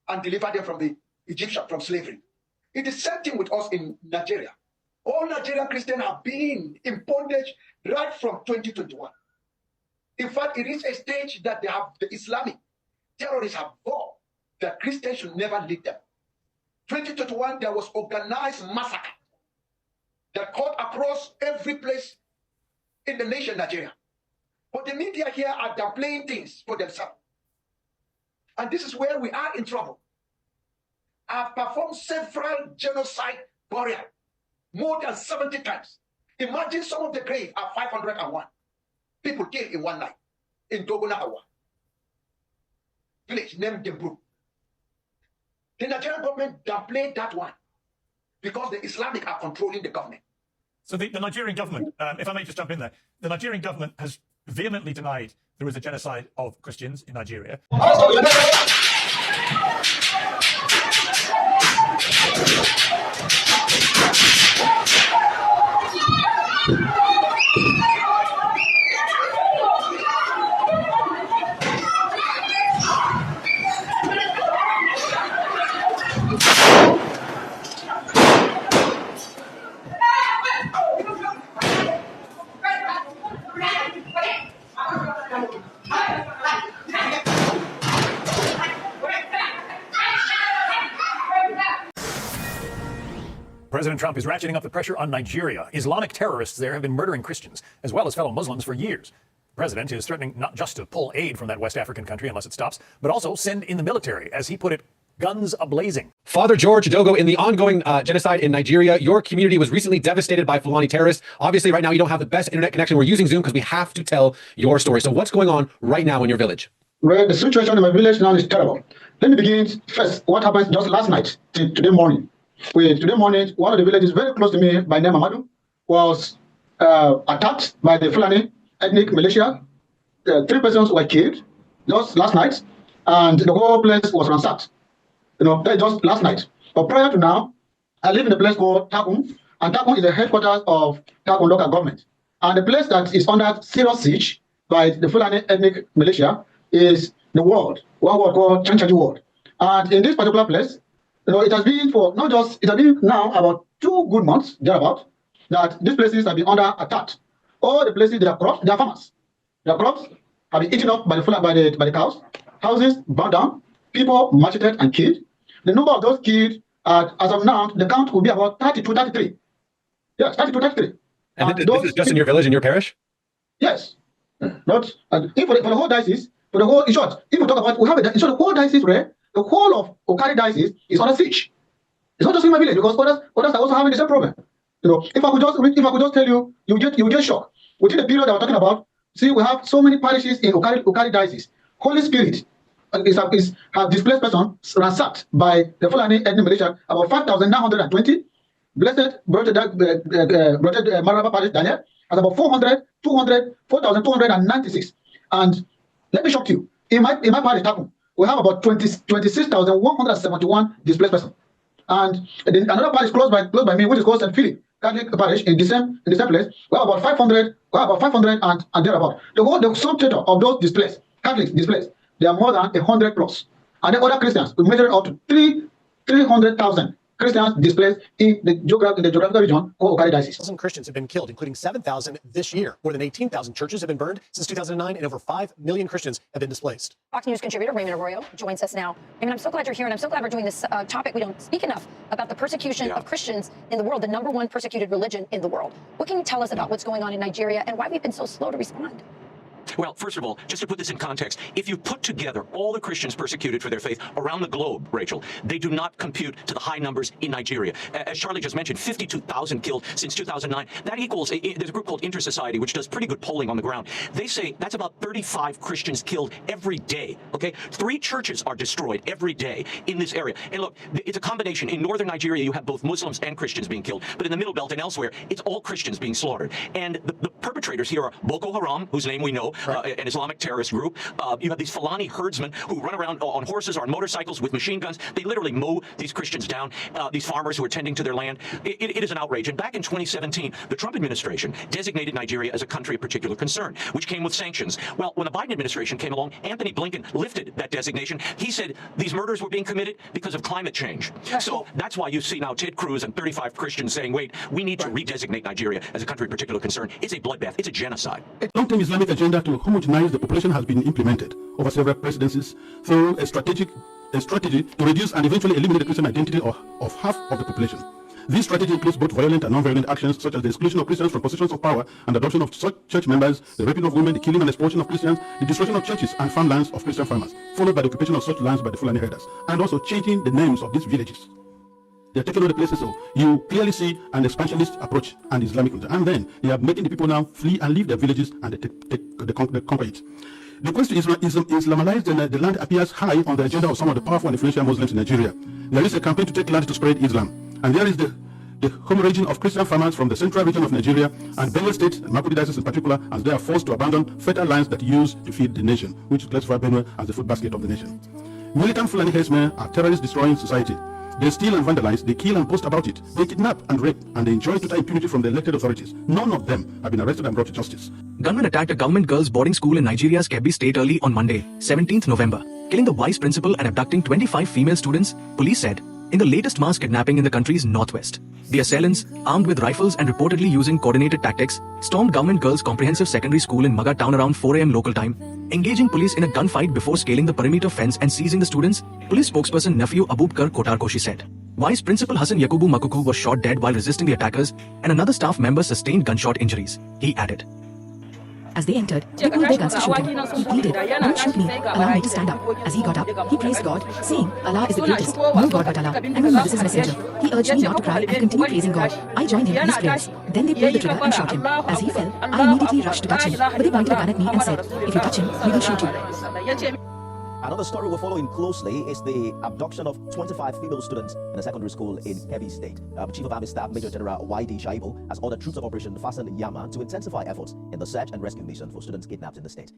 and deliver them from the Egyptian, from slavery. It is the same thing with us in Nigeria. All Nigerian Christians have been in bondage right from 2021. In fact, it is a stage that they have the Islamic terrorists have vowed that Christians should never lead them. 2021, there was organized massacre that cut across every place in the nation, Nigeria. But the media here are downplaying things for themselves. And this is where we are in trouble. I've performed several genocide burial, more than 70 times. Imagine some of the graves are 501 people killed in one night in Dogona Awa, village named Debru. The Nigerian government downplayed that one because the Islamic are controlling the government. So the Nigerian government, if I may just jump in there, the Nigerian government has vehemently denied there was a genocide of Christians in Nigeria. President Trump is ratcheting up the pressure on Nigeria. Islamic terrorists there have been murdering Christians, as well as fellow Muslims, for years. The president is threatening not just to pull aid from that West African country unless it stops, but also send in the military, as he put it, guns a-blazing. Father George Dogo, in the ongoing genocide in Nigeria, your community was recently devastated by Fulani terrorists. Obviously, right now, you don't have the best internet connection. We're using Zoom because we have to tell your story. So what's going on right now in your village? Well, the situation in my village now is terrible. Let me begin first. What happened just last night till today morning? Today morning, one of the villages very close to me by name Amadou was attacked by the Fulani ethnic militia. 3 persons were killed just last night, and the whole place was ransacked. That just last night. But prior to now, I live in a place called Takum, and Takum is the headquarters of Takum local government. And the place that is under serious siege by the Fulani ethnic militia is the ward, one ward called Chanchaji ward. And in this particular place, it has been for not just, it has been now about 2 good months, thereabout, that these places have been under attack. All the places, they are crops, they are farmers. Their crops have been eaten up by the cows, houses burned down, people macheted and killed. The number of those killed, as of now, the count will be about 32, 33. Yes, 32, 33. And this is just in your village, in your parish? Yes. Not, and for the whole diocese, for the whole, in short, if we talk about, we have it, so the whole diocese, the whole of Okari diocese is under siege. It's not just in my village, because others are also having the same problem. If I could just tell you, you get shocked. Within the period that we're talking about, see, we have so many parishes in Okari diocese. Holy Spirit have displaced persons ransacked by the Fulani ethnic militia, about 5,920. Blessed Brother Maraba Parish, Daniel, has about 4,296. And let me shock you. In my parish, Takum, we have about 26,171 displaced persons. And another parish close by me, which is called St. Philip Catholic Parish, in the same place, we have about 500 and thereabout. The sum total of those displaced, Catholics displaced, they are more than 100 plus. And then other Christians, we measure up to 300,000 Christians displaced in the geographical region called Okari diocese. 1,000 Christians have been killed, including 7,000 this year. More than 18,000 churches have been burned since 2009, and over 5 million Christians have been displaced. Fox News contributor Raymond Arroyo joins us now. Raymond, I'm so glad you're here, and I'm so glad we're doing this topic. We don't speak enough about the persecution of Christians in the world, the #1 persecuted religion in the world. What can you tell us about what's going on in Nigeria and why we've been so slow to respond? Well, first of all, just to put this in context, if you put together all the Christians persecuted for their faith around the globe, Rachel, they do not compute to the high numbers in Nigeria. As Charlie just mentioned, 52,000 killed since 2009. That equals, there's a group called Inter-Society, which does pretty good polling on the ground. They say that's about 35 Christians killed every day, okay? 3 churches are destroyed every day in this area. And look, it's a combination. In northern Nigeria, you have both Muslims and Christians being killed. But in the Middle Belt and elsewhere, it's all Christians being slaughtered. And the perpetrators here are Boko Haram, whose name we know, an Islamic terrorist group. You have these Fulani herdsmen who run around on horses or on motorcycles with machine guns. They literally mow these Christians down, these farmers who are tending to their land. It is an outrage. And back in 2017, the Trump administration designated Nigeria as a country of particular concern, which came with sanctions. Well, when the Biden administration came along, Anthony Blinken lifted that designation. He said these murders were being committed because of climate change. So that's why you see now Ted Cruz and 35 Christians saying, wait, we need to redesignate Nigeria as a country of particular concern. It's a bloodbath. It's a genocide. A long-term Islamic agenda to homogenize the population has been implemented over several presidencies through a strategy to reduce and eventually eliminate the Christian identity of half of the population. This strategy includes both violent and non-violent actions, such as the exclusion of Christians from positions of power and adoption of such church members, the raping of women, the killing and expulsion of Christians, the destruction of churches and farmlands of Christian farmers, followed by the occupation of such lands by the Fulani herders, and also changing the names of these villages. They're taking over the places, so you clearly see an expansionist approach and Islamic, and then they are making the people now flee and leave their villages and they conquer it. The quest to Islamize the land appears high on the agenda of some of the powerful and influential Muslims in Nigeria. There is a campaign to take land to spread Islam, and there is the hemorrhaging of Christian farmers from the central region of Nigeria and Benue State, and Makurdi diocese in particular, as they are forced to abandon fertile lands that used to feed the nation, which classify Benue as the food basket of the nation. Militant Fulani herdsmen are terrorists destroying society. They steal and vandalize, they kill and boast about it, they kidnap and rape, and they enjoy total impunity from the elected authorities. None of them have been arrested and brought to justice. Gunmen attacked a government girls' boarding school in Nigeria's Kebbi state early on Monday, 17th November, killing the vice principal and abducting 25 female students, police said, in the latest mass kidnapping in the country's northwest. The assailants, armed with rifles and reportedly using coordinated tactics, stormed Government Girls' Comprehensive Secondary School in Maga town around 4 a.m. local time, engaging police in a gunfight before scaling the perimeter fence and seizing the students, police spokesperson nephew Abubakar Kotarkoshi said. Vice Principal Hassan Yakubu Makuku was shot dead while resisting the attackers, and another staff member sustained gunshot injuries. He added. As they entered, they pulled their guns to shoot him. He pleaded, "Don't shoot me, allow me to stand up." As he got up, he praised God, saying, "Allah is the greatest, no God but Allah, and Muhammad is his messenger." He urged me not to cry and continue praising God. I joined him in his prayers. Then they pulled the trigger and shot him. As he fell, I immediately rushed to touch him, but they pointed a gun at me and said, "If you touch him, we will shoot you." Another story we're following closely is the abduction of 25 female students in a secondary school in Kebbi State. Chief of Army Staff Major General Y.D. Shaibu has ordered troops of Operation Fasten Yama to intensify efforts in the search and rescue mission for students kidnapped in the state.